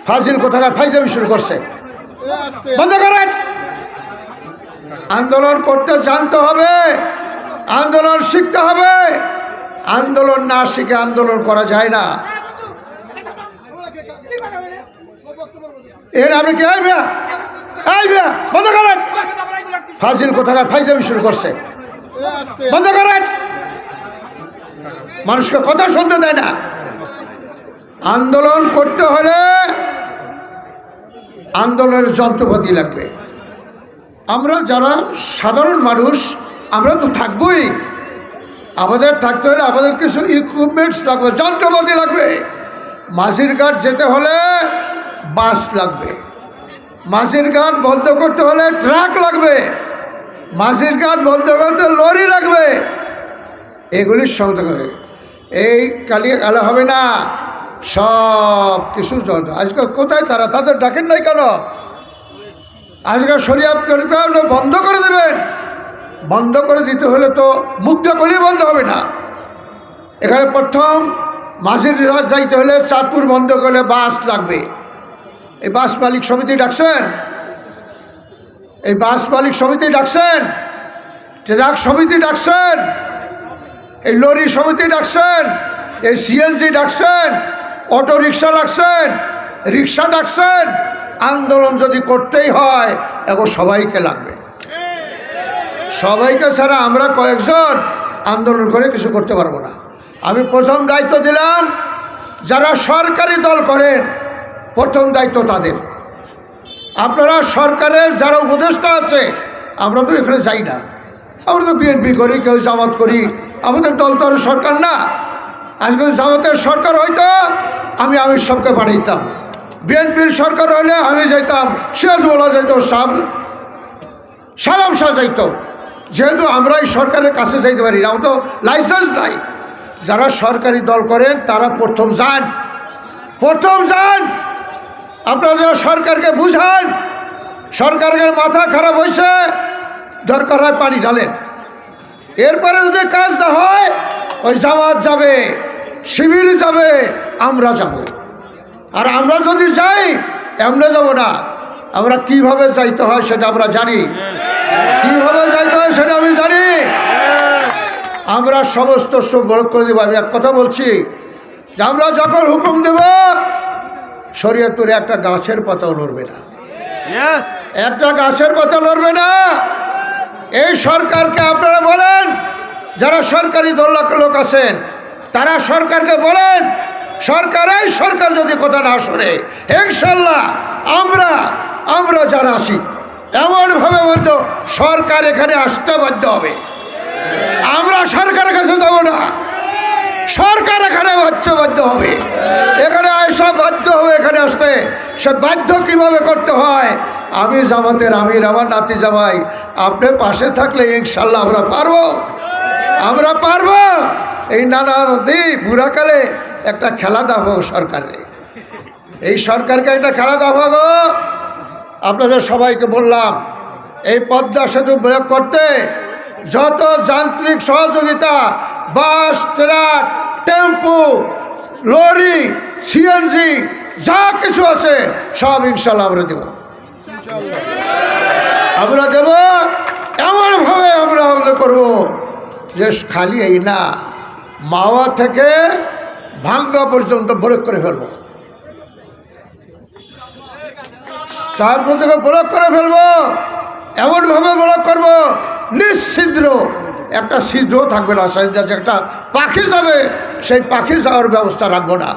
ফাজিল কোথাকার ফাইজামি শুরু করছে। বন্ধ করেন। আন্দোলন করতে জানতে হবে, আন্দোলন শিখতে হবে। আন্দোলন না শিখে আন্দোলন করা যায় না। এর আপনি কি আইবে বন্ধ করেন। ফাজিল কোথাকার ফাইজামি শুরু করছে। বন্ধ করেন। মানুষকে কথা শুনতে দেয় না। আন্দোলন করতে হলে আন্দোলনের যন্ত্রপাতি লাগবে। আমরা যারা সাধারণ মানুষ আমরা তো থাকবই, আমাদের থাকতে হলে আমাদের কিছু ইকুইপমেন্টস লাগবে, যন্ত্রপাতি লাগবে। মাঝির ঘাট যেতে হলে বাস লাগবে, মাঝির ঘাট বন্ধ করতে হলে ট্রাক লাগবে, মাঝির ঘাট বন্ধ করতে লরি লাগবে। এগুলির সঙ্গে এই কালিয়ে গেলে হবে না। সব কিছু আজকে কোথায় তারা, তাদের ডাকেন নাই কেন? আজকে শরিয়াত বন্ধ করে দেবেন। বন্ধ করে দিতে হলে তো মুক্ত গলি বন্ধ হবে না। এখানে প্রথম মাঝির ঘাট যাইতে হলে চাঁদপুর বন্ধ করলে বাস লাগবে। এই বাস মালিক সমিতি ডাকছেন, এই বাস মালিক সমিতি ডাকছেন, ট্রাক সমিতি ডাকছেন, এই লরি সমিতি ডাকছেন, এই সিএনজি ডাকছেন, অটো রিক্সা ডাকছেন, রিক্সা ডাকছেন। আন্দোলন যদি করতেই হয় এখন সবাইকে লাগবে। সবাইকে ছাড়া আমরা কয়েকজন আন্দোলন করে কিছু করতে পারবো না। আমি প্রথম দায়িত্ব দিলাম যারা সরকারি দল করেন, প্রথম দায়িত্ব তাদের। আপনারা সরকারের যারা উপদেষ্টা আছে, আমরা তো এখানে যাই না, আমরা তো বিএনপি করি, কেউ জামাত করি। আমাদের দল তো আর সরকার না। আজকে জামাতের সরকার হয়তো আমি আমির সাহেবকে বানাইতাম, বিএনপির সরকার হলে আমি যাইতাম, সিরাজউল্লাহ যাইত, সালাম শাহ যাইত। যেহেতু আমরা এই সরকারের কাছে যাইতে পারি না, আমার তো লাইসেন্স নাই। যারা সরকারি দল করেন তারা প্রথম যান, প্রথম যান। আপনারা যারা সরকারকে বুঝান, সরকারের মাথা খারাপ হয়েছে, দরকার হয় পানি ঢালেন। এরপরে যদি কাজ না হয় ওই জামাত যাবে, শিবির যাবে, আমরা যাব। আর আমরা যদি যাই এমনি যাব না, আমরা কিভাবে যাইতে হয় সেটা আমরা জানি, কিভাবে যাইতে হয় সেটা আমি জানি। আমরা সমস্ত সব বরক করে দেবো। আমি এক কথা বলছি যে আমরা যখন হুকুম দেব, শরীয়তপুরে একটা গাছের পাতাও লড়বে না, একটা গাছের পাতা লড়বে না। এই সরকারকে আপনারা বলেন, যারা সরকারি লোক আছেন তারা সরকারকে বলেন, এই সরকার যদি কথা না শোনে, ইনশাল্লাহ আমরা যারা আছি এমনভাবে বলতো সরকার এখানে আসতে বাধ্য হবে। আমরা সরকারের কাছে যাবো না, সরকার এখানে বাধ্য হবে। এখানে আসা বাধ্য হবে, এখানে আসতে। সে বাধ্য কিভাবে করতে হয়, আমি জামাতের আমির, আমার নাতি জামাই, আপনি পাশে থাকলে ইনশাল্লাহ আমরা পারবো, আমরা পারবো। এই নানা নাতি বুড়াকালে একটা খেলা দেবো সরকারে, এই সরকারকে একটা খেলা দেবো গো। আপনাদের সবাইকে বললাম, এই পদ্মা সেতু ব্রেক করতে যত যান্ত্রিক সহযোগিতা, বাস, ট্রাক, টেম্পু, লরি, সিএনজি যা কিছু আছে সব ইনশাল্লাহ আমরা দেব, আমরা দেব। এমনভাবে আমরা করবো যে খালি এই না, মাওয়া থেকে ভাঙ্গা পর্যন্ত ব্লক করে ফেলবো, সাহায্য থেকে ব্লক করে ফেলবো। এমনভাবে ব্লক করবো নিশ্ছিদ্র, একটা ছিদ্র থাকবে না, একটা পাখি যাবে সেই পাখি যাওয়ার ব্যবস্থা রাখবো না।